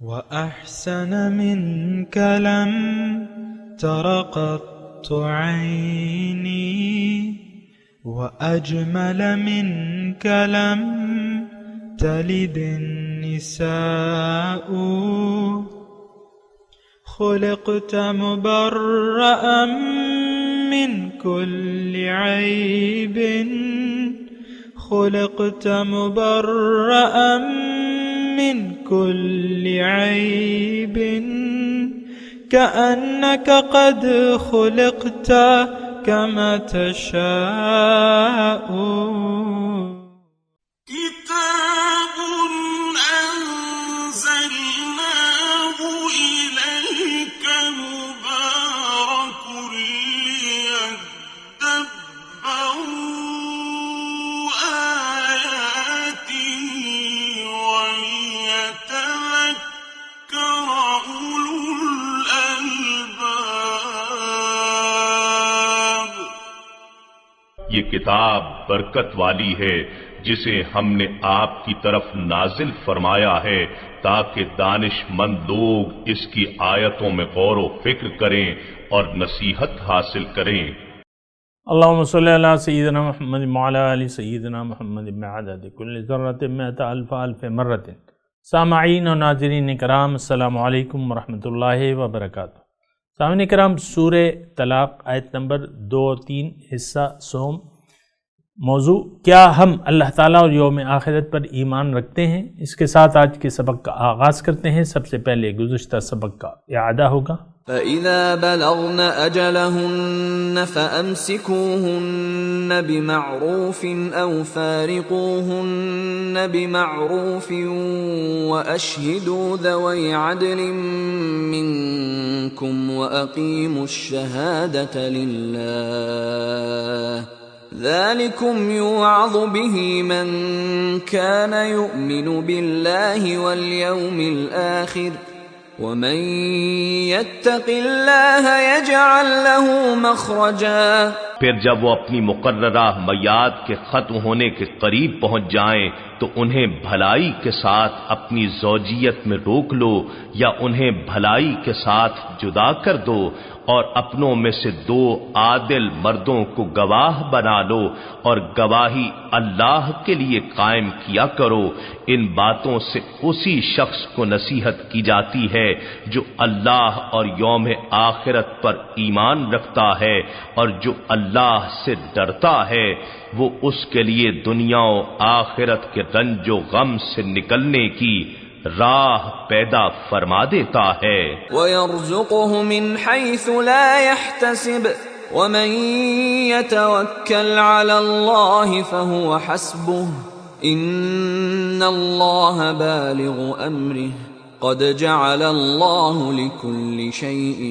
وأحسن منك لم تر قط عيني وأجمل منك لم تلد النساء خلقت مبرأ من كل عيب خلقت مبرأ من كل عيب كأنك قد خلقت كما تشاء كتاب أنزلناه إليك مبارك ليدبروا آياته وليتذكر أولو الألباب. یہ کتاب برکت والی ہے جسے ہم نے آپ کی طرف نازل فرمایا ہے تاکہ دانش مند لوگ اس کی آیتوں میں غور و فکر کریں اور نصیحت حاصل کریں. اللہم صلی علی سیدنا محمد وعلی آل سیدنا محمد بعدد کل ذرۃ مئۃ الف الف مرۃ. سامعین و ناظرین کرام، السلام علیکم ورحمۃ اللہ وبرکاتہ. سامعین کرام، سورہ طلاق آیت نمبر 2 اور 3 حصہ سوم. موضوع: کیا ہم اللہ تعالیٰ اور یوم آخرت پر ایمان رکھتے ہیں؟ اس کے ساتھ آج کے سبق کا آغاز کرتے ہیں. سب سے پہلے گزشتہ سبق کا اعادہ ہوگا. فَإِذَا بَلَغْنَ أَجَلَهُنَّ فَأَمْسِكُوهُنَّ بِمَعْرُوفٍ أَوْ فَارِقُوهُنَّ بِمَعْرُوفٍ وَأَشْهِدُوا ذَوَيْ عَدْلٍ مِّنكُمْ وَأَقِيمُوا الشَّهَادَةَ لِلَّهِ ذَلِكُمْ يُوعَظُ بِهِ مَنْ كَانَ يُؤْمِنُ بِاللَّهِ وَالْيَوْمِ الْآخِرِ وَمَنْ يَتَّقِ اللَّهَ يَجْعَلْ لَهُ مَخْرَجًا. پھر جب وہ اپنی مقررہ میعاد کے ختم ہونے کے قریب پہنچ جائیں تو انہیں بھلائی کے ساتھ اپنی زوجیت میں روک لو یا انہیں بھلائی کے ساتھ جدا کر دو، اور اپنوں میں سے 2 عادل مردوں کو گواہ بنا لو اور گواہی اللہ کے لیے قائم کیا کرو. ان باتوں سے اسی شخص کو نصیحت کی جاتی ہے جو اللہ اور یوم آخرت پر ایمان رکھتا ہے اور جو اللہ سے ڈرتا ہے. وہ اس کے لیے دنیا و آخرت کے رنج و غم سے نکلنے کی راہ پیدا فرما دیتا ہے. وَيَرْزُقُهُ مِنْ حَيْثُ لَا يَحْتَسِبُ وَمَنْ يَتَوَكَّلْ عَلَى اللَّهِ فَهُوَ حَسْبُهُ إِنَّ اللَّهَ بَالِغُ أَمْرِهِ قَدْ جَعَلَ اللَّهُ لِكُلِّ شَيْءٍ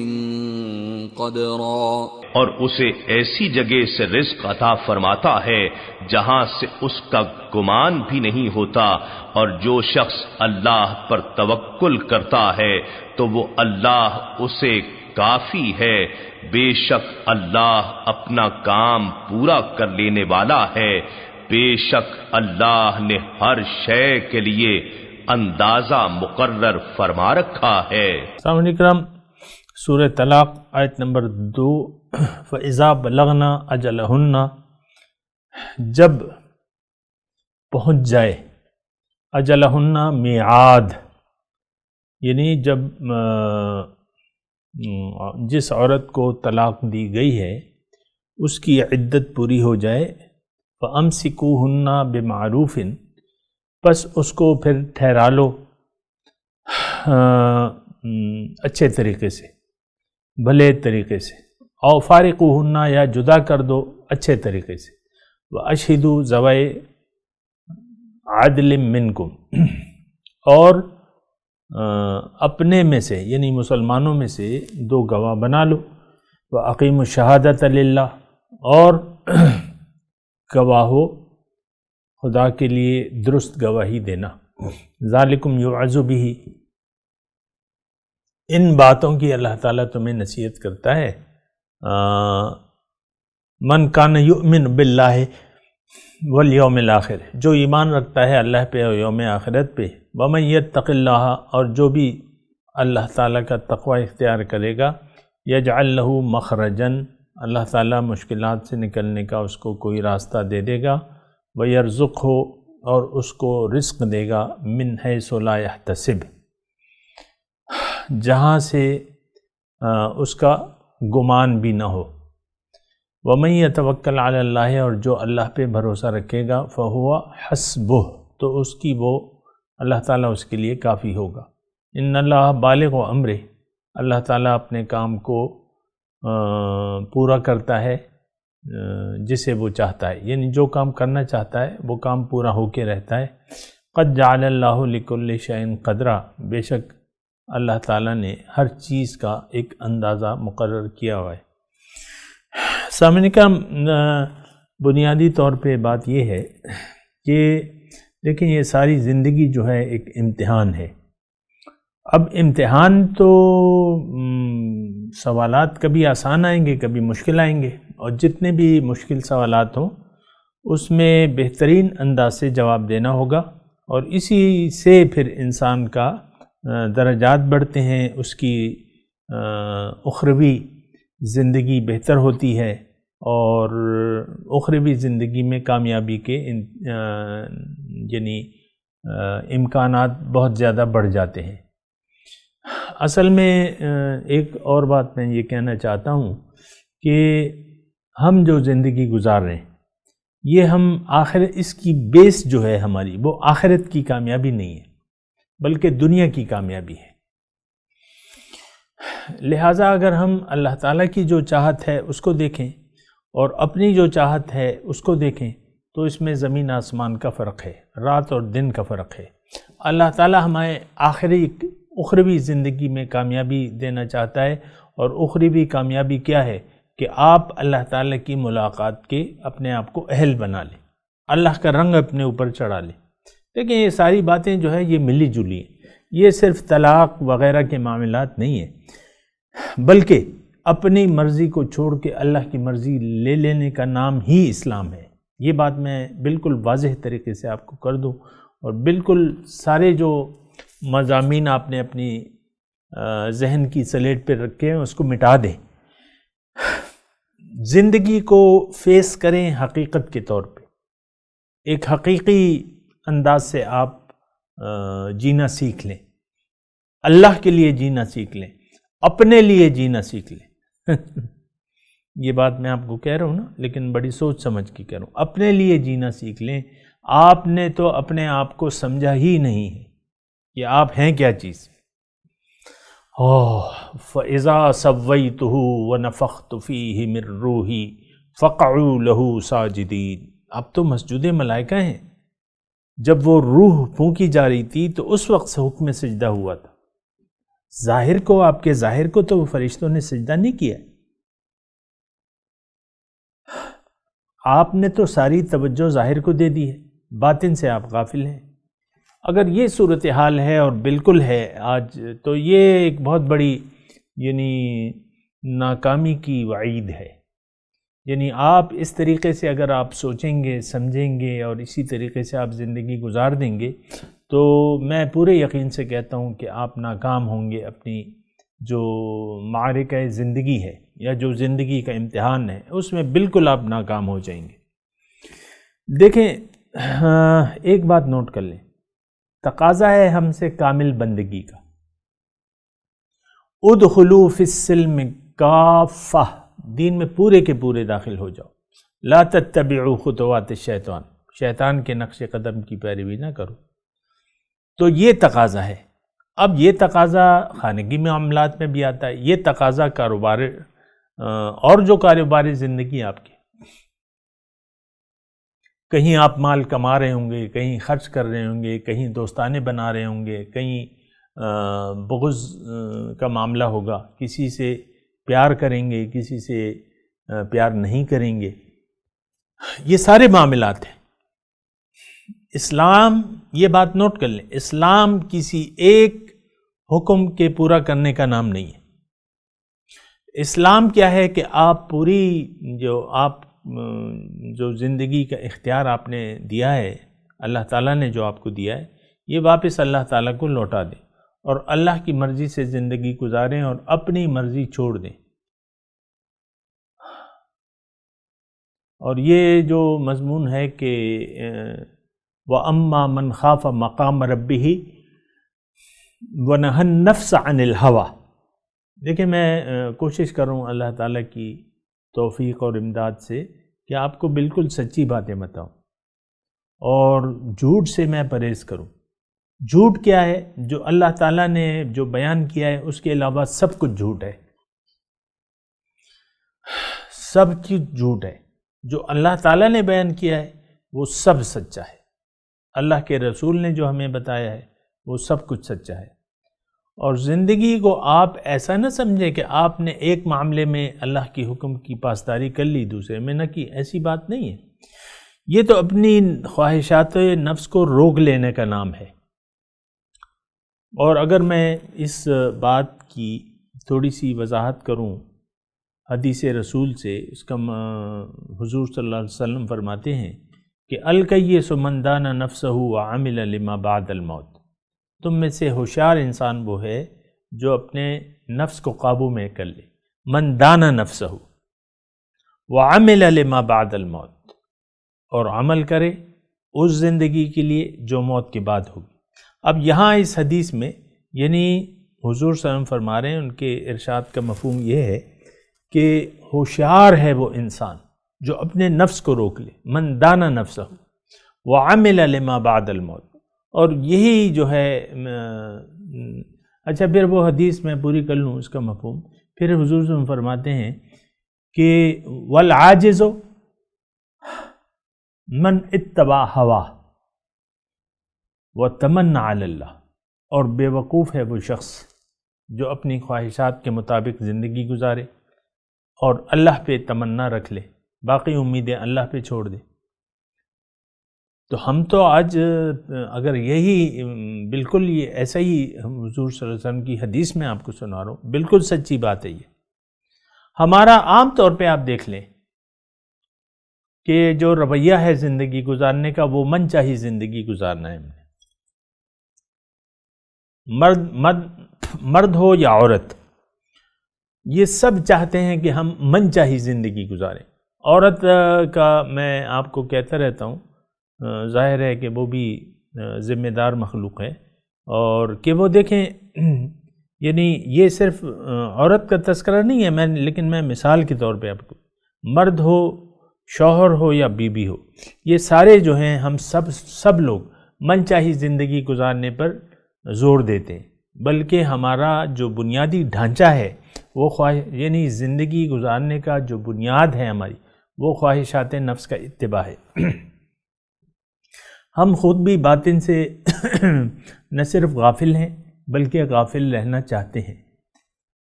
قَدْرًا. اور اسے ایسی جگہ سے رزق عطا فرماتا ہے جہاں سے اس کا گمان بھی نہیں ہوتا، اور جو شخص اللہ پر توکل کرتا ہے تو وہ اللہ اسے کافی ہے. بے شک اللہ اپنا کام پورا کر لینے والا ہے. بے شک اللہ نے ہر شے کے لیے اندازہ مقرر فرما رکھا ہے. سامعین کرام، سورہ طلاق آیت نمبر 2. فَإِذَا بَلَغْنَ أَجَلَهُنَّ، جب پہنچ جائے، اجلہن میعاد، یعنی جب جس عورت کو طلاق دی گئی ہے اس کی عدت پوری ہو جائے. فَأَمْسِكُوهُنَّ بِمَعْرُوفٍ، پس اس کو پھر ٹھہرا لو اچھے طریقے سے، بھلے طریقے سے. او فارقوہن، یا جدا کر دو اچھے طریقے سے. وَأَشْهِدُوا ذَوَيْ عَدْلٍ مِّنْكُمْ، اور اپنے میں سے یعنی مسلمانوں میں سے 2 گواہ بنا لو. وَأَقِيمُوا الشَّهَادَةَ لِلَّهِ، اور گواہو خدا کے لیے درست گواہی دینا. ذَلِكُمْ يُوعَظُ بِهِ، ان باتوں کی اللہ تعالیٰ تمہیں نصیحت کرتا ہے. من کان یؤمن باللہ، والیوم الآخر، جو ایمان رکھتا ہے اللہ پہ اور یوم آخرت پہ، ومن یتق اللہ، اور جو بھی اللہ تعالیٰ کا تقوی اختیار کرے گا، یجعل لہ مخرجن، اللہ تعالیٰ مشکلات سے نکلنے کا اس کو کوئی راستہ دے دے گا، ویرزقہ، اور اس کو رزق دے گا، من حیث لا یحتسب، جہاں سے اس کا گمان بھی نہ ہو، ومن یتوکل علی اللہ، اور جو اللہ پہ بھروسہ رکھے گا، فہو حسبہ، تو اس کی وہ اللہ تعالیٰ اس کے لیے کافی ہوگا، ان اللہ بالغ امرہ، اللہ تعالیٰ اپنے کام کو پورا کرتا ہے جسے وہ چاہتا ہے، یعنی جو کام کرنا چاہتا ہے وہ کام پورا ہو کے رہتا ہے۔ قد جعل اللہ لکل شیء قدرا، بے شک اللہ تعالیٰ نے ہر چیز کا ایک اندازہ مقرر کیا ہوا ہے۔ سامنے کا بنیادی طور پہ بات یہ ہے کہ دیکھیں یہ ساری زندگی جو ہے ایک امتحان ہے۔ اب امتحان تو سوالات کبھی آسان آئیں گے، کبھی مشکل آئیں گے، اور جتنے بھی مشکل سوالات ہوں اس میں بہترین انداز سے جواب دینا ہوگا، اور اسی سے پھر انسان کا درجات بڑھتے ہیں، اس کی اخروی زندگی بہتر ہوتی ہے، اور اخروی زندگی میں کامیابی کے یعنی امکانات بہت زیادہ بڑھ جاتے ہیں۔ اصل میں ایک اور بات میں یہ کہنا چاہتا ہوں کہ ہم جو زندگی گزار رہے ہیں یہ ہم اس کی بیس جو ہے ہماری، وہ آخرت کی کامیابی نہیں ہے بلکہ دنیا کی کامیابی ہے۔ لہٰذا اگر ہم اللہ تعالیٰ کی جو چاہت ہے اس کو دیکھیں اور اپنی جو چاہت ہے اس کو دیکھیں تو اس میں زمین آسمان کا فرق ہے، رات اور دن کا فرق ہے۔ اللہ تعالیٰ ہمیں اخروی زندگی میں کامیابی دینا چاہتا ہے، اور اخروی کامیابی کیا ہے کہ آپ اللہ تعالیٰ کی ملاقات کے اپنے آپ کو اہل بنا لیں، اللہ کا رنگ اپنے اوپر چڑھا لیں۔ دیکھیں یہ ساری باتیں جو ہے یہ ملی جلی ہیں، یہ صرف طلاق وغیرہ کے معاملات نہیں ہیں، بلکہ اپنی مرضی کو چھوڑ کے اللہ کی مرضی لے لینے کا نام ہی اسلام ہے۔ یہ بات میں بالکل واضح طریقے سے آپ کو کر دوں، اور بالکل سارے جو مضامین آپ نے اپنی ذہن کی سلیٹ پہ رکھے ہیں اس کو مٹا دیں، زندگی کو فیس کریں حقیقت کے طور پہ، ایک حقیقی انداز سے آپ جینا سیکھ لیں، اللہ کے لیے جینا سیکھ لیں، اپنے لیے جینا سیکھ لیں۔ یہ بات میں آپ کو کہہ رہا ہوں نا، لیکن بڑی سوچ سمجھ کے کہہ رہا ہوں، اپنے لیے جینا سیکھ لیں۔ آپ نے تو اپنے آپ کو سمجھا ہی نہیں ہے کہ آپ ہیں کیا چیز۔ فَإِذَا سَوَّيْتُهُ وَنَفَخْتُ فِيهِ مِن رُّوحِي فَقَعُوا لَهُ سَاجِدِينَ۔ اب تو مسجود ملائکہ ہیں، جب وہ روح پھونکی جا رہی تھی تو اس وقت سے حکم سجدہ ہوا تھا۔ ظاہر کو، آپ کے ظاہر کو تو فرشتوں نے سجدہ نہیں کیا، آپ نے تو ساری توجہ ظاہر کو دے دی ہے، باطن سے آپ غافل ہیں۔ اگر یہ صورتحال ہے، اور بالکل ہے آج، تو یہ ایک بہت بڑی یعنی ناکامی کی وعید ہے۔ یعنی آپ اس طریقے سے اگر آپ سوچیں گے، سمجھیں گے، اور اسی طریقے سے آپ زندگی گزار دیں گے تو میں پورے یقین سے کہتا ہوں کہ آپ ناکام ہوں گے، اپنی جو معرکہ زندگی ہے یا جو زندگی کا امتحان ہے اس میں بالکل آپ ناکام ہو جائیں گے۔ دیکھیں ایک بات نوٹ کر لیں، تقاضا ہے ہم سے کامل بندگی کا۔ ادخلوا فی السلم کافہ، دین میں پورے کے پورے داخل ہو جاؤ۔ لا تتبعوا خطوات الشیطان، شیطان کے نقش قدم کی پیروی نہ کرو۔ تو یہ تقاضا ہے۔ اب یہ تقاضا خانگی معاملات میں بھی آتا ہے، یہ تقاضا کاروبار اور جو کاروباری زندگی آپ کی، کہیں آپ مال کما رہے ہوں گے، کہیں خرچ کر رہے ہوں گے، کہیں دوستانے بنا رہے ہوں گے، کہیں بغض کا معاملہ ہوگا، کسی سے پیار کریں گے، کسی سے پیار نہیں کریں گے، یہ سارے معاملات ہیں۔ اسلام، یہ بات نوٹ کر لیں، اسلام کسی ایک حکم کے پورا کرنے کا نام نہیں ہے۔ اسلام کیا ہے کہ آپ پوری جو آپ جو زندگی کا اختیار آپ نے دیا ہے، اللہ تعالیٰ نے جو آپ کو دیا ہے، یہ واپس اللہ تعالیٰ کو لوٹا دیں اور اللہ کی مرضی سے زندگی گزاریں اور اپنی مرضی چھوڑ دیں۔ اور یہ جو مضمون ہے کہ وَأَمَّا مَنْ خَافَ مَقَامَ رَبِّهِ وَنَهَى النَّفْسَ عَنِ الْهَوَى، دیکھیں میں کوشش کروں اللہ تعالیٰ کی توفیق اور امداد سے کہ آپ کو بالکل سچی باتیں بتاؤں اور جھوٹ سے میں پرہیز کروں۔ جھوٹ کیا ہے؟ جو اللہ تعالیٰ نے جو بیان کیا ہے اس کے علاوہ سب کچھ جھوٹ ہے، سب کچھ جھوٹ ہے۔ جو اللہ تعالیٰ نے بیان کیا ہے وہ سب سچا ہے، اللہ کے رسول نے جو ہمیں بتایا ہے وہ سب کچھ سچا ہے۔ اور زندگی کو آپ ایسا نہ سمجھیں کہ آپ نے ایک معاملے میں اللہ کی حکم کی پاسداری کر لی، دوسرے میں نہ کی، ایسی بات نہیں ہے۔ یہ تو اپنی خواہشات نفس کو روک لینے کا نام ہے۔ اور اگر میں اس بات کی تھوڑی سی وضاحت کروں حدیث رسول سے، اس کا حضور صلی اللہ علیہ وسلم فرماتے ہیں کہ الکیس من دان نفسہ وعمل لما بعد الموت، تم میں سے ہوشیار انسان وہ ہے جو اپنے نفس کو قابو میں کر لے، من دان نفسہ وعمل لما بعد الموت، اور عمل کرے اس زندگی کے لیے جو موت کے بعد ہوگی۔ اب یہاں اس حدیث میں یعنی حضور صلی اللہ علیہ وسلم فرما رہے ہیں، ان کے ارشاد کا مفہوم یہ ہے کہ ہوشیار ہے وہ انسان جو اپنے نفس کو روک لے، من دانا نفسہ وعمل لما بعد الموت، اور یہی جو ہے اچھا پھر وہ حدیث میں پوری کر لوں اس کا مفہوم۔ پھر حضور صلی اللہ علیہ وسلم فرماتے ہیں کہ والعاجز من اتبع ہوا وتمنى علی اللہ، اور بے وقوف ہے وہ شخص جو اپنی خواہشات کے مطابق زندگی گزارے اور اللہ پہ تمنا رکھ لے، باقی امیدیں اللہ پہ چھوڑ دے۔ تو ہم تو آج اگر یہی بالکل یہ ایسا ہی حضور صلی اللہ علیہ وسلم کی حدیث میں آپ کو سنا رہا ہوں، بالکل سچی بات ہے یہ۔ ہمارا عام طور پہ آپ دیکھ لیں کہ جو رویہ ہے زندگی گزارنے کا، وہ من چاہی زندگی گزارنا ہے۔ مرد ہو یا عورت، یہ سب چاہتے ہیں کہ ہم من چاہی زندگی گزاریں۔ عورت کا میں آپ کو کہتا رہتا ہوں، ظاہر ہے کہ وہ بھی ذمہ دار مخلوق ہے، اور کہ وہ دیکھیں یعنی یہ صرف عورت کا تذکرہ نہیں ہے، لیکن میں مثال کے طور پہ آپ کو، مرد ہو، شوہر ہو یا بیوی ہو، یہ سارے جو ہیں ہم سب لوگ من چاہی زندگی گزارنے پر زور دیتے ہیں، بلکہ ہمارا جو بنیادی ڈھانچہ ہے وہ یعنی زندگی گزارنے کا جو بنیاد ہے ہماری، وہ خواہشات نفس کا اتباع ہے۔ ہم خود بھی باطن سے نہ صرف غافل ہیں بلکہ غافل رہنا چاہتے ہیں۔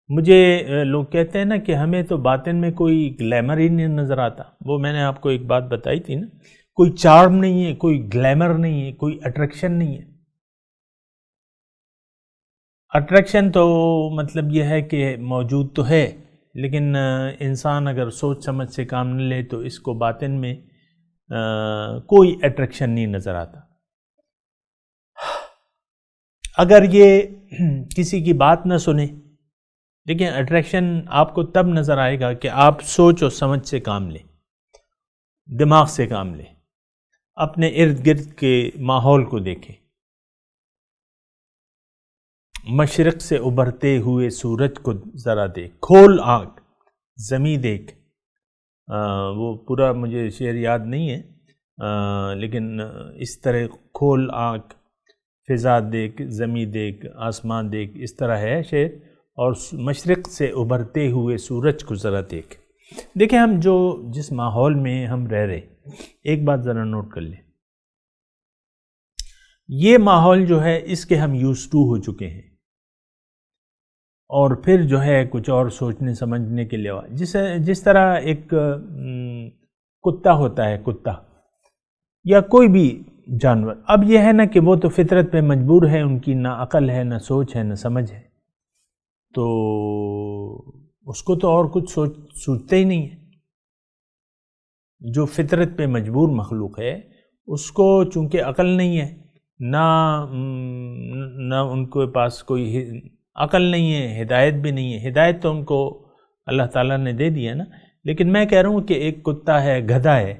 مجھے لوگ کہتے ہیں نا کہ ہمیں تو باطن میں کوئی گلیمر ہی نہیں نظر آتا، وہ میں نے آپ کو ایک بات بتائی تھی نا، کوئی چارم نہیں ہے، کوئی گلیمر نہیں ہے، کوئی اٹریکشن نہیں ہے۔ اٹریکشن تو مطلب یہ ہے کہ موجود تو ہے، لیکن انسان اگر سوچ سمجھ سے کام نہ لے تو اس کو باطن میں کوئی اٹریکشن نہیں نظر آتا۔ اگر یہ کسی کی بات نہ سنے، لیکن اٹریکشن آپ کو تب نظر آئے گا کہ آپ سوچ اور سمجھ سے کام لیں، دماغ سے کام لیں، اپنے ارد گرد کے ماحول کو دیکھیں۔ مشرق سے ابھرتے ہوئے سورج کو ذرا دیکھ، کھول آنکھ زمیں دیکھ، وہ پورا مجھے شعر یاد نہیں ہے، لیکن اس طرح کھول آنکھ، فضا دیکھ، زمیں دیکھ، آسمان دیکھ، اس طرح ہے شعر۔ اور مشرق سے ابھرتے ہوئے سورج کو ذرا دیکھ۔ دیکھیں ہم جس ماحول میں ہم رہ رہے، ایک بات ذرا نوٹ کر لیں، یہ ماحول جو ہے اس کے ہم یوز ٹو ہو چکے ہیں، اور پھر جو ہے کچھ اور سوچنے سمجھنے کے لیے جس طرح ایک کتا ہوتا ہے، کتا یا کوئی بھی جانور، اب یہ ہے نا کہ وہ تو فطرت پہ مجبور ہے، ان کی نہ عقل ہے، نہ سوچ ہے، نہ سمجھ ہے، تو اس کو تو اور کچھ سوچتے ہی نہیں ہے۔ جو فطرت پہ مجبور مخلوق ہے، اس کو چونکہ عقل نہیں ہے، نہ ان کے پاس کوئی عقل نہیں ہے، ہدایت بھی نہیں ہے. ہدایت تو ان کو اللہ تعالیٰ نے دے دی ہے نا. لیکن میں کہہ رہا ہوں کہ ایک کتا ہے، گدھا ہے،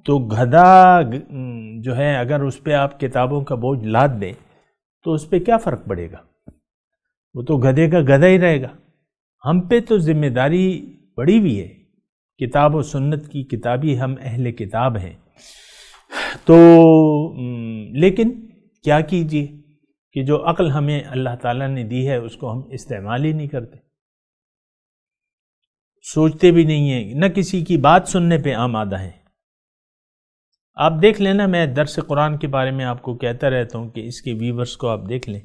تو گدھا جو ہے اگر اس پہ آپ کتابوں کا بوجھ لاد دیں تو اس پہ کیا فرق پڑے گا؟ وہ تو گدھے کا گدھا ہی رہے گا. ہم پہ تو ذمہ داری پڑی ہوئی ہے، کتاب و سنت کی کتابی ہم اہل کتاب ہیں. تو لیکن کیا کیجیے کہ جو عقل ہمیں اللہ تعالیٰ نے دی ہے اس کو ہم استعمال ہی نہیں کرتے، سوچتے بھی نہیں ہیں، نہ کسی کی بات سننے پہ آمادہ ہیں. آپ دیکھ لینا، میں درس قرآن کے بارے میں آپ کو کہتا رہتا ہوں کہ اس کے ویورز کو آپ دیکھ لیں،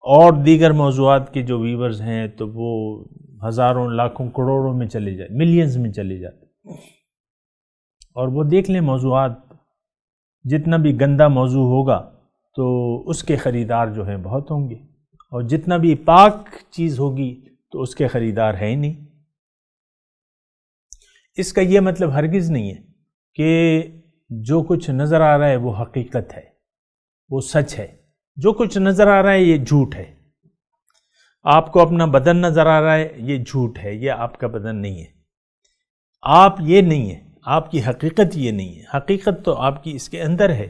اور دیگر موضوعات کے جو ویورز ہیں تو وہ ہزاروں، لاکھوں، کروڑوں میں چلے جاتے، ملینز میں چلے جاتے. اور وہ دیکھ لیں موضوعات، جتنا بھی گندا موضوع ہوگا تو اس کے خریدار جو ہیں بہت ہوں گے، اور جتنا بھی پاک چیز ہوگی تو اس کے خریدار ہے ہی نہیں. اس کا یہ مطلب ہرگز نہیں ہے کہ جو کچھ نظر آ رہا ہے وہ حقیقت ہے، وہ سچ ہے. جو کچھ نظر آ رہا ہے یہ جھوٹ ہے. آپ کو اپنا بدن نظر آ رہا ہے، یہ جھوٹ ہے، یہ آپ کا بدن نہیں ہے. آپ یہ نہیں ہے، آپ کی حقیقت یہ نہیں ہے. حقیقت تو آپ کی اس کے اندر ہے.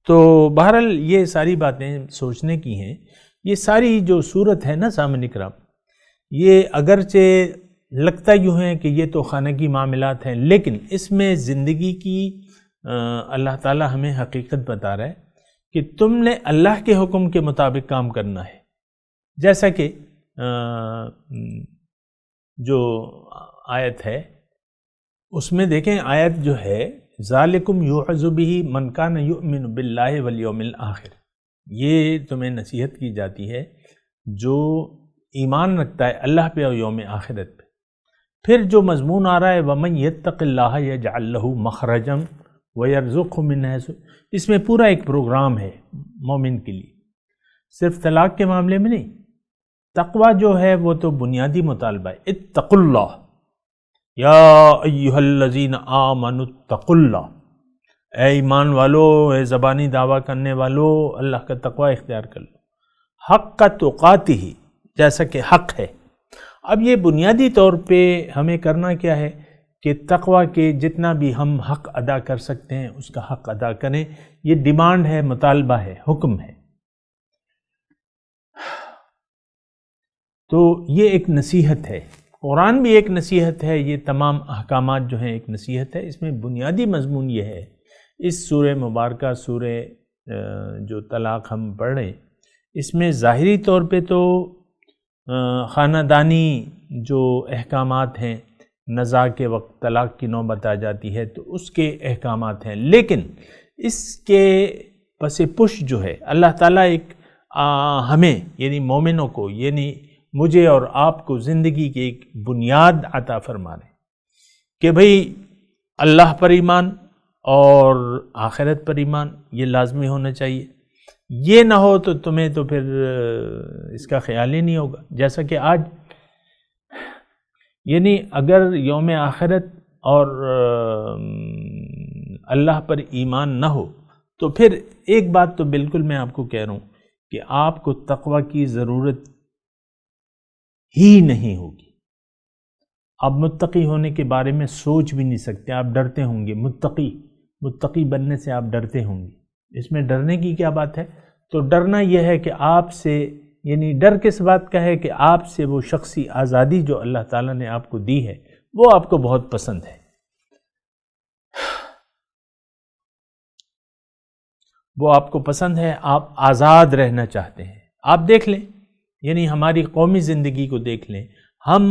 تو بہرحال یہ ساری باتیں سوچنے کی ہیں. یہ ساری جو صورت ہے نا سامعین کرام، یہ اگرچہ لگتا یوں ہے کہ یہ تو خانگی معاملات ہیں، لیکن اس میں زندگی کی اللہ تعالی ہمیں حقیقت بتا رہا ہے کہ تم نے اللہ کے حکم کے مطابق کام کرنا ہے. جیسا کہ جو آیت ہے اس میں دیکھیں، آیت جو ہے ذالکم یوعظ بہ من کان یؤمن باللہ والیوم الآخر، یہ تمہیں نصیحت کی جاتی ہے جو ایمان رکھتا ہے اللہ پہ اور یوم آخرت پہ. پھر جو مضمون آ رہا ہے وَمَن يَتَّقِ اللَّهَ يَجْعَلْ لَهُ مَخْرَجًا وَيَرْزُقْهُ مِنْ حَيْثُ، اس میں پورا ایک پروگرام ہے مومن کے لیے، صرف طلاق کے معاملے میں نہیں. تقوی جو ہے وہ تو بنیادی مطالبہ ہے. اتقوا اللہ یا ایہا الذین آمنوا اتقوا اللہ، اے ایمان والو، اے زبانی دعویٰ کرنے والو، اللہ کا تقوی اختیار کر لو. حق تقاتہ، جیسا کہ حق ہے. اب یہ بنیادی طور پہ ہمیں کرنا کیا ہے کہ تقوی کے جتنا بھی ہم حق ادا کر سکتے ہیں اس کا حق ادا کریں. یہ ڈیمانڈ ہے، مطالبہ ہے، حکم ہے. تو یہ ایک نصیحت ہے، قرآن بھی ایک نصیحت ہے، یہ تمام احکامات جو ہیں ایک نصیحت ہے. اس میں بنیادی مضمون یہ ہے، اس سورہ مبارکہ، سورہ جو طلاق ہم پڑھ رہے ہیں، اس میں ظاہری طور پہ تو خاندانی جو احکامات ہیں، نزاع کے وقت طلاق کی نوبت آ جاتی ہے تو اس کے احکامات ہیں، لیکن اس کے پس پش جو ہے اللہ تعالیٰ ایک ہمیں یعنی مومنوں کو، یعنی مجھے اور آپ کو زندگی کی ایک بنیاد عطا فرما رہے کہ بھئی اللہ پر ایمان اور آخرت پر ایمان یہ لازمی ہونا چاہیے. یہ نہ ہو تو تمہیں تو پھر اس کا خیال ہی نہیں ہوگا. جیسا کہ آج یعنی اگر یوم آخرت اور اللہ پر ایمان نہ ہو تو پھر ایک بات تو بالکل میں آپ کو کہہ رہا ہوں کہ آپ کو تقوی کی ضرورت ہی نہیں ہوگی. آپ متقی ہونے کے بارے میں سوچ بھی نہیں سکتے. آپ ڈرتے ہوں گے، متقی بننے سے آپ ڈرتے ہوں گے. اس میں ڈرنے کی کیا بات ہے؟ تو ڈرنا یہ ہے کہ آپ سے، یعنی ڈر کس بات کا ہے کہ آپ سے وہ شخصی آزادی جو اللہ تعالیٰ نے آپ کو دی ہے وہ آپ کو بہت پسند ہے. وہ آپ کو پسند ہے، آپ آزاد رہنا چاہتے ہیں. آپ دیکھ لیں، یعنی ہماری قومی زندگی کو دیکھ لیں، ہم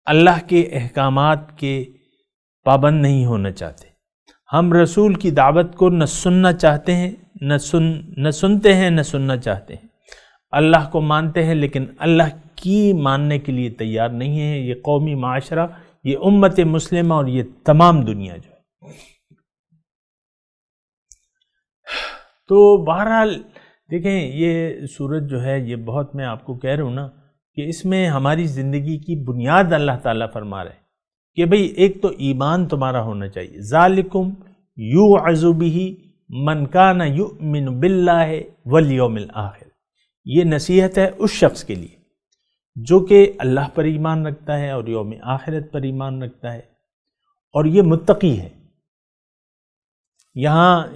اللہ کے احکامات کے پابند نہیں ہونا چاہتے. ہم رسول کی دعوت کو نہ سننا چاہتے ہیں، نہ سنتے ہیں، نہ سننا چاہتے ہیں. اللہ کو مانتے ہیں لیکن اللہ کی ماننے کے لیے تیار نہیں ہیں. یہ قومی معاشرہ، یہ امت مسلمہ اور یہ تمام دنیا جو ہے. تو بہرحال دیکھیں، یہ سورت جو ہے یہ بہت، میں آپ کو کہہ رہا ہوں نا کہ اس میں ہماری زندگی کی بنیاد اللہ تعالیٰ فرما رہے ہیں کہ بھئی ایک تو ایمان تمہارا ہونا چاہیے. ذالکم یوعظ بہ من کان یؤمن باللہ والیوم الآخر. یہ نصیحت ہے اس شخص کے لیے جو کہ اللہ پر ایمان رکھتا ہے اور یوم آخرت پر ایمان رکھتا ہے اور یہ متقی ہے. یہاں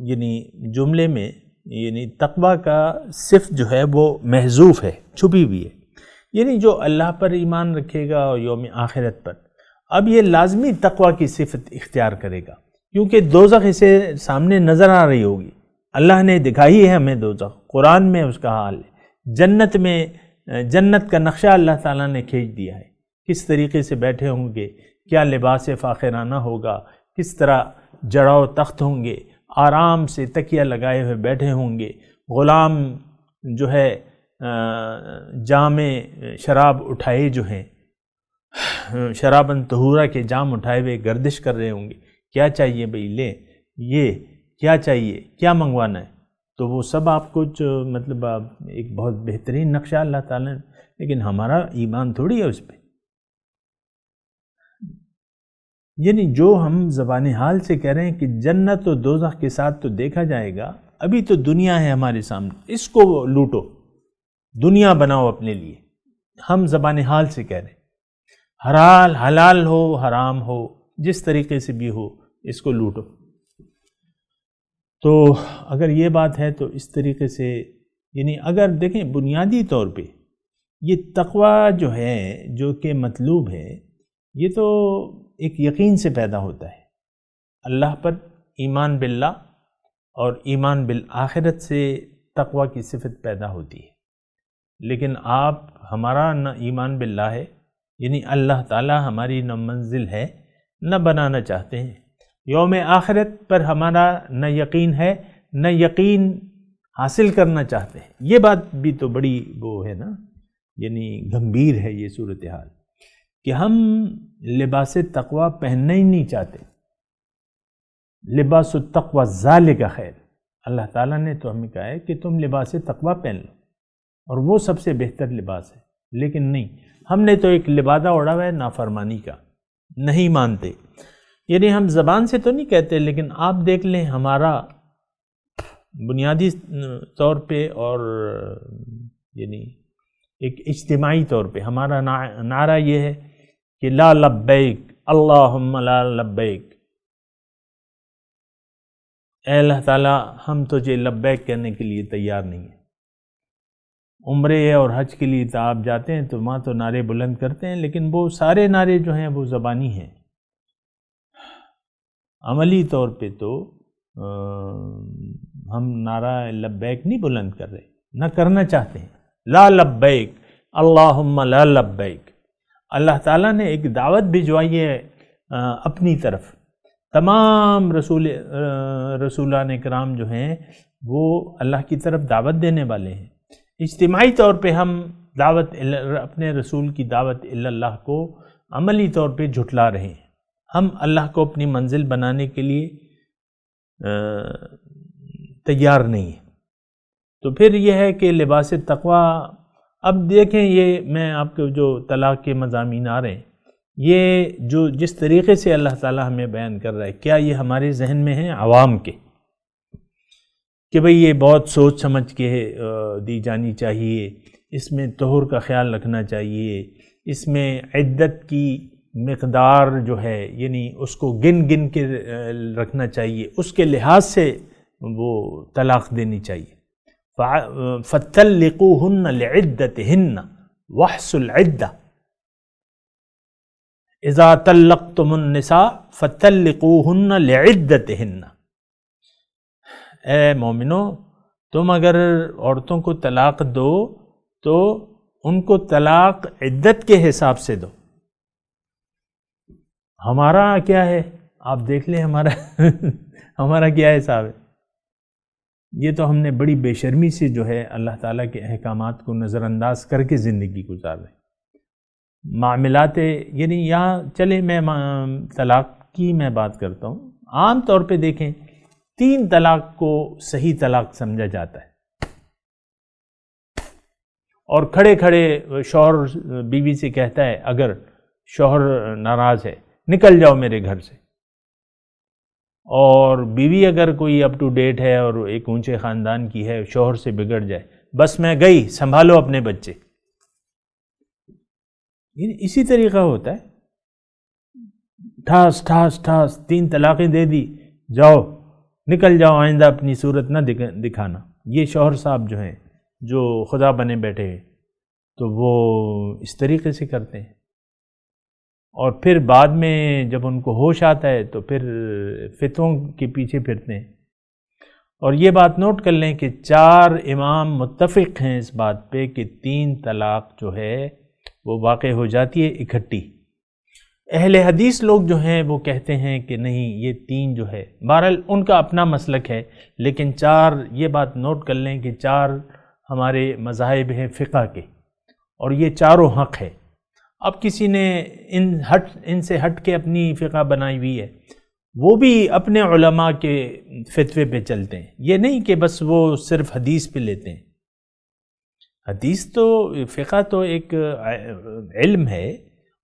یعنی جملے میں یعنی تقوی کا صفت جو ہے وہ محذوف ہے، چھپی ہوئی ہے، یعنی جو اللہ پر ایمان رکھے گا اور یوم آخرت پر. اب یہ لازمی تقوی کی صفت اختیار کرے گا کیونکہ دوزخ اسے سامنے نظر آ رہی ہوگی. اللہ نے دکھائی ہے ہمیں دوزخ، قرآن میں اس کا حال ہے. جنت میں جنت کا نقشہ اللہ تعالیٰ نے کھینچ دیا ہے، کس طریقے سے بیٹھے ہوں گے، کیا لباس فاخرانہ ہوگا، کس طرح جڑاؤ تخت ہوں گے، آرام سے تکیہ لگائے ہوئے بیٹھے ہوں گے. غلام جو ہے جام شراب اٹھائے جو ہیں، شرابن طہورہ کے جام اٹھائے ہوئے گردش کر رہے ہوں گے. کیا چاہیے بھئی لے، یہ کیا چاہیے، کیا منگوانا ہے، تو وہ سب آپ کو مطلب ایک بہت بہترین نقشہ اللہ تعالیٰ نے. لیکن ہمارا ایمان تھوڑی ہے اس پہ. یعنی جو ہم زبان حال سے کہہ رہے ہیں کہ جنت و دوزخ کے ساتھ تو دیکھا جائے گا، ابھی تو دنیا ہے ہمارے سامنے، اس کو لوٹو، دنیا بناؤ اپنے لیے. ہم زبان حال سے کہہ رہے ہیں حلال ہو حرام ہو جس طریقے سے بھی ہو اس کو لوٹو. تو اگر یہ بات ہے تو اس طریقے سے یعنی اگر دیکھیں بنیادی طور پہ یہ تقوی جو ہے جو کہ مطلوب ہے یہ تو ایک یقین سے پیدا ہوتا ہے. اللہ پر ایمان باللہ اور ایمان بالآخرت سے تقوی کی صفت پیدا ہوتی ہے. لیکن ہمارا نہ ایمان باللہ ہے، یعنی اللہ تعالی ہماری نہ منزل ہے نہ بنانا چاہتے ہیں. یوم آخرت پر ہمارا نہ یقین ہے نہ یقین حاصل کرنا چاہتے ہیں. یہ بات بھی تو بڑی وہ ہے نا، یعنی گمبھیر ہے یہ صورتحال کہ ہم لباس تقوی پہننا ہی نہیں چاہتے. لباس التقوی ذالک خیر. اللہ تعالیٰ نے تو ہمیں کہا ہے کہ تم لباس تقوی پہن لو اور وہ سب سے بہتر لباس ہے. لیکن نہیں، ہم نے تو ایک لبادہ اوڑھا ہوا ہے نافرمانی کا، نہیں مانتے. یعنی ہم زبان سے تو نہیں کہتے، لیکن آپ دیکھ لیں ہمارا بنیادی طور پہ اور یعنی ایک اجتماعی طور پہ ہمارا نعرہ یہ ہے کہ لا لبیک اللہم لا لبیک. اے اللہ تعالیٰ ہم تجھے لبیک کہنے کے لیے تیار نہیں ہیں. عمرے اور حج کے لیے تو آپ جاتے ہیں تو وہاں تو نعرے بلند کرتے ہیں، لیکن وہ سارے نعرے جو ہیں وہ زبانی ہیں. عملی طور پہ تو ہم نعرہ لبیک نہیں بلند کر رہے، نہ کرنا چاہتے ہیں. لا لبیک اللہم لا لبیک. اللہ تعالیٰ نے ایک دعوت بھجوائی ہے اپنی طرف. تمام رسولان کرام جو ہیں وہ اللہ کی طرف دعوت دینے والے ہیں. اجتماعی طور پہ ہم اپنے رسول کی دعوت اللہ کو عملی طور پہ جھٹلا رہے ہیں. ہم اللہ کو اپنی منزل بنانے کے لیے تیار نہیں ہیں. تو پھر یہ ہے کہ لباس تقوی. اب دیکھیں یہ میں آپ کو جو طلاق کے مضامین آ رہے ہیں، یہ جو جس طریقے سے اللہ تعالیٰ ہمیں بیان کر رہا ہے، کیا یہ ہمارے ذہن میں ہیں عوام کے کہ بھئی یہ بہت سوچ سمجھ کے دی جانی چاہیے، اس میں طہور کا خیال رکھنا چاہیے، اس میں عدت کی مقدار جو ہے یعنی اس کو گن گن کے رکھنا چاہیے، اس کے لحاظ سے وہ طلاق دینی چاہیے. فَطَلِّقُوهُنَّ لِعِدَّتِهِنَّ وَاحْصُوا الْعِدَّةَ. اذا طلقتم النساء فطلقوهن لعدتهن. اے مومنو، تم اگر عورتوں کو طلاق دو تو ان کو طلاق عدت کے حساب سے دو. ہمارا کیا ہے آپ دیکھ لیں، ہمارا کیا حساب ہے. یہ تو ہم نے بڑی بے شرمی سے جو ہے اللہ تعالیٰ کے احکامات کو نظر انداز کر کے زندگی گزار رہے ہیں. معاملات یعنی یہاں چلے میں طلاق کی میں بات کرتا ہوں. عام طور پہ دیکھیں 3 طلاق کو صحیح طلاق سمجھا جاتا ہے، اور کھڑے کھڑے شوہر بیوی سے کہتا ہے اگر شوہر ناراض ہے، نکل جاؤ میرے گھر سے، اور بیوی اگر کوئی اپ ٹو ڈیٹ ہے اور ایک اونچے خاندان کی ہے، شوہر سے بگڑ جائے، بس میں گئی، سنبھالو اپنے بچے. اسی طریقہ ہوتا ہے، ٹھاس ٹھاس ٹھاس 3 طلاقیں دے دی، جاؤ نکل جاؤ، آئندہ اپنی صورت نہ دکھانا. یہ شوہر صاحب جو ہیں جو خدا بنے بیٹھے ہیں تو وہ اس طریقے سے کرتے ہیں، اور پھر بعد میں جب ان کو ہوش آتا ہے تو پھر فتووں کے پیچھے پھرتے ہیں. اور یہ بات نوٹ کر لیں کہ 4 امام متفق ہیں اس بات پہ کہ 3 طلاق جو ہے وہ واقع ہو جاتی ہے اکٹھی. اہل حدیث لوگ جو ہیں وہ کہتے ہیں کہ نہیں، یہ 3 جو ہے، بہرحال ان کا اپنا مسلک ہے، لیکن 4 یہ بات نوٹ کر لیں کہ 4 ہمارے مذاہب ہیں فقہ کے، اور یہ چاروں حق ہے. اب کسی نے ان سے ہٹ کے اپنی فقہ بنائی ہوئی ہے، وہ بھی اپنے علماء کے فتوے پہ چلتے ہیں. یہ نہیں کہ بس وہ صرف حدیث پہ لیتے ہیں. حدیث تو، فقہ تو ایک علم ہے،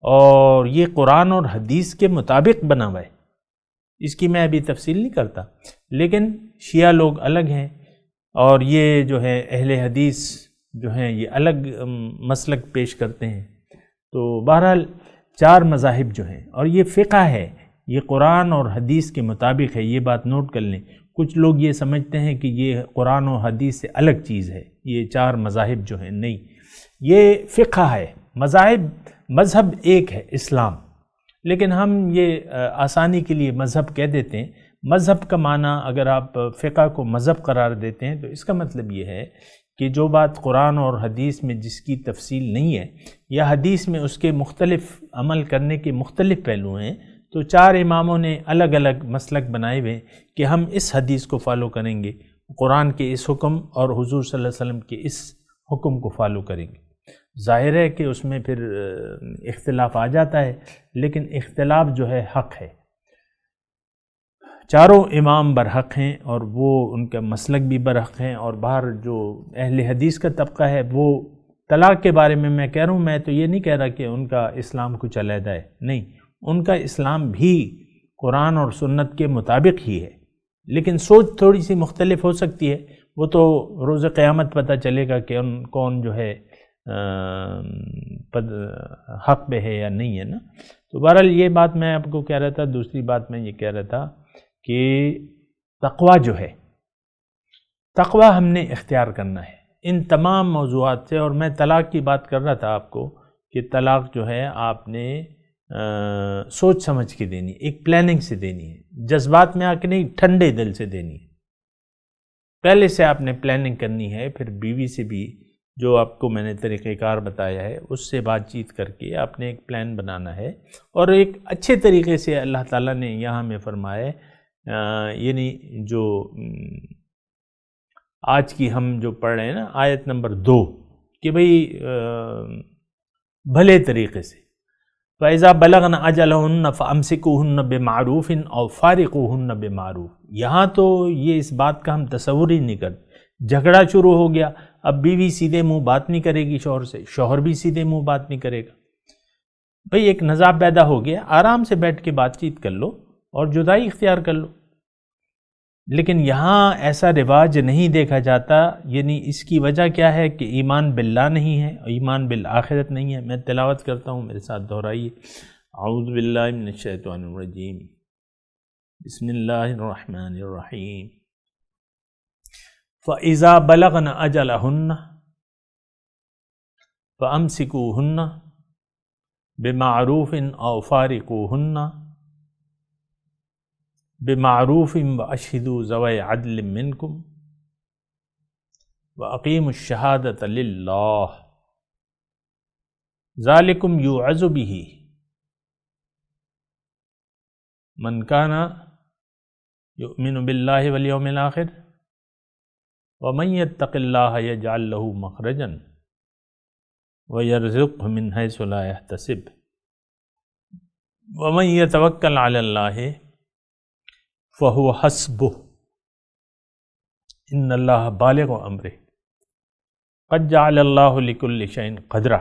اور یہ قرآن اور حدیث کے مطابق بنا ہوا ہے. اس کی میں ابھی تفصیل نہیں کرتا، لیکن شیعہ لوگ الگ ہیں، اور یہ جو ہے اہل حدیث جو ہیں یہ الگ مسلک پیش کرتے ہیں. تو بہرحال 4 مذاہب جو ہیں، اور یہ فقہ ہے، یہ قرآن اور حدیث کے مطابق ہے. یہ بات نوٹ کر لیں. کچھ لوگ یہ سمجھتے ہیں کہ یہ قرآن و حدیث سے الگ چیز ہے، یہ 4 مذاہب جو ہیں. نہیں، یہ فقہ ہے. مذہب ایک ہے اسلام، لیکن ہم یہ آسانی کے لیے مذہب کہہ دیتے ہیں. مذہب کا معنی اگر آپ فقہ کو مذہب قرار دیتے ہیں تو اس کا مطلب یہ ہے کہ جو بات قرآن اور حدیث میں جس کی تفصیل نہیں ہے، یا حدیث میں اس کے مختلف عمل کرنے کے مختلف پہلو ہیں، تو 4 اماموں نے الگ الگ مسلک بنائے ہوئے کہ ہم اس حدیث کو فالو کریں گے، قرآن کے اس حکم اور حضور صلی اللہ علیہ وسلم کے اس حکم کو فالو کریں گے. ظاہر ہے کہ اس میں پھر اختلاف آ جاتا ہے، لیکن اختلاف جو ہے حق ہے. چاروں امام برحق ہیں، اور وہ ان کا مسلک بھی برحق ہیں. اور باہر جو اہل حدیث کا طبقہ ہے، وہ طلاق کے بارے میں کہہ رہا ہوں، میں تو یہ نہیں کہہ رہا کہ ان کا اسلام کچھ علیحدہ ہے، نہیں، ان کا اسلام بھی قرآن اور سنت کے مطابق ہی ہے، لیکن سوچ تھوڑی سی مختلف ہو سکتی ہے. وہ تو روز قیامت پتہ چلے گا کہ کون جو ہے حق پہ ہے یا نہیں ہے نا. تو بہرحال یہ بات میں آپ کو کہہ رہا تھا. دوسری بات میں یہ کہہ رہا تھا کہ تقوی جو ہے، تقوی ہم نے اختیار کرنا ہے ان تمام موضوعات سے. اور میں طلاق کی بات کر رہا تھا آپ کو کہ طلاق جو ہے آپ نے سوچ سمجھ کے دینی ہے، ایک پلاننگ سے دینی ہے، جذبات میں آ کے نہیں، ٹھنڈے دل سے دینی ہے. پہلے سے آپ نے پلاننگ کرنی ہے. پھر بیوی سے بھی جو آپ کو میں نے طریقہ کار بتایا ہے اس سے بات چیت کر کے آپ نے ایک پلان بنانا ہے، اور ایک اچھے طریقے سے اللہ تعالیٰ نے یہاں میں فرمایا ہے، یعنی جو آج کی ہم جو پڑھ رہے ہیں نا آیت نمبر 2، کہ بھئی بھلے طریقے سے فَإِذَا بَلَغْنَ أَجَلَهُنَّ فَأَمْسِكُوهُنَّ بِمَعْرُوفٍ أَوْ فَارِقُوهُنَّ بِمَعْرُوفٍ. یہاں تو یہ اس بات کا ہم تصور ہی نہیں کرتے. جھگڑا شروع ہو گیا، اب بیوی سیدھے منہ بات نہیں کرے گی شوہر سے، شوہر بھی سیدھے منہ بات نہیں کرے گا. بھئی ایک نزاع پیدا ہو گیا، آرام سے بیٹھ کے بات چیت کر لو اور جدائی اختیار کر لو. لیکن یہاں ایسا رواج نہیں دیکھا جاتا. یعنی اس کی وجہ کیا ہے کہ ایمان باللہ نہیں ہے، ایمان بالآخرت نہیں ہے. میں تلاوت کرتا ہوں، میرے ساتھ دہرائیے. اعوذ باللہ من الشیطان الرجیم، بسم اللہ الرحمن الرحیم. فَإِذَا بَلَغْنَ أَجَلَهُنَّ فَأَمْسِكُوهُنَّ بِمَعْرُوفٍ أَوْ فَارِقُوهُنَّ بِمَعْرُوفٍ وَأَشْهِدُوا ذَوَيْ عَدْلٍ مِّنْكُمْ وَأَقِيمُوا الشَّهَادَةَ لِلَّهِ ذَلِكُمْ يُوعَظُ بِهِ مَنْ كَانَ يُؤْمِنُ بِاللَّهِ وَالْيَوْمِ الْآخِرِ وَمَن يَتَّقِ اللَّهَ يَجْعَل لَّهُ مَخْرَجًا وَيَرْزُقْهُ مِنْ حَيْثُ لَا يَحْتَسِبُ وَمَن يَتَوَكَّلْ عَلَى اللَّهِ فَهُوَ حَسْبُهُ إِنَّ اللَّهَ بَالِغُ أَمْرِهِ قَدْ جَعَلَ اللَّهُ لِكُلِّ شَيْءٍ قَدْرًا.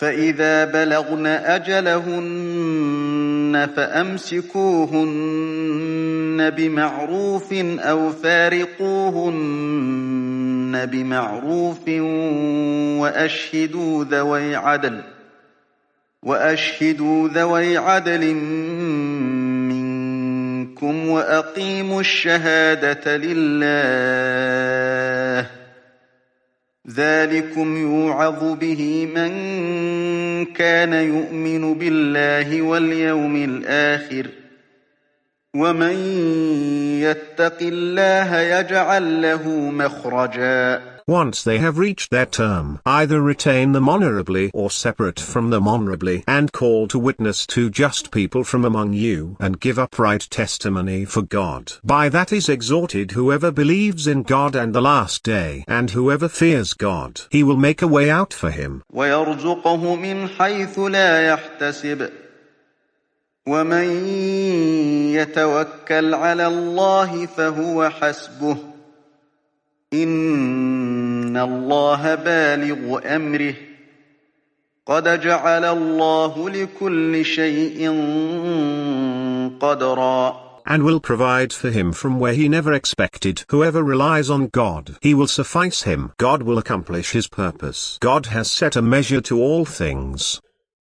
فإذا بلغن أجلهن فأمسكوهن بمعروف أو فارقوهن بمعروف وأشهدوا ذوي عدل منكم وأقيموا الشهادة لله ذلكم يوعظ به من كان يؤمن بالله واليوم الآخر ومن يتق الله يجعل له مخرجا. Once they have reached their term, either retain them honorably or separate from them honorably, and call to witness two just people from among you, and give upright testimony for God. By that is exhorted whoever believes in God and the last day, and whoever fears God. He will make a way out for him. وَيَرْزُقَهُ مِنْ حَيْثُ لَا يَحْتَسِبُ وَمَنْ يَتَوَكَّلْ عَلَى اللَّهِ فَهُوَ حَسْبُهُ إِنَّ اللَّهَ بالغ أمره قد جعل الله لكل شيء قدرا. And will provide for him from where he never expected. Whoever relies on God, he will suffice him. God will accomplish his purpose. God has set a measure to all things.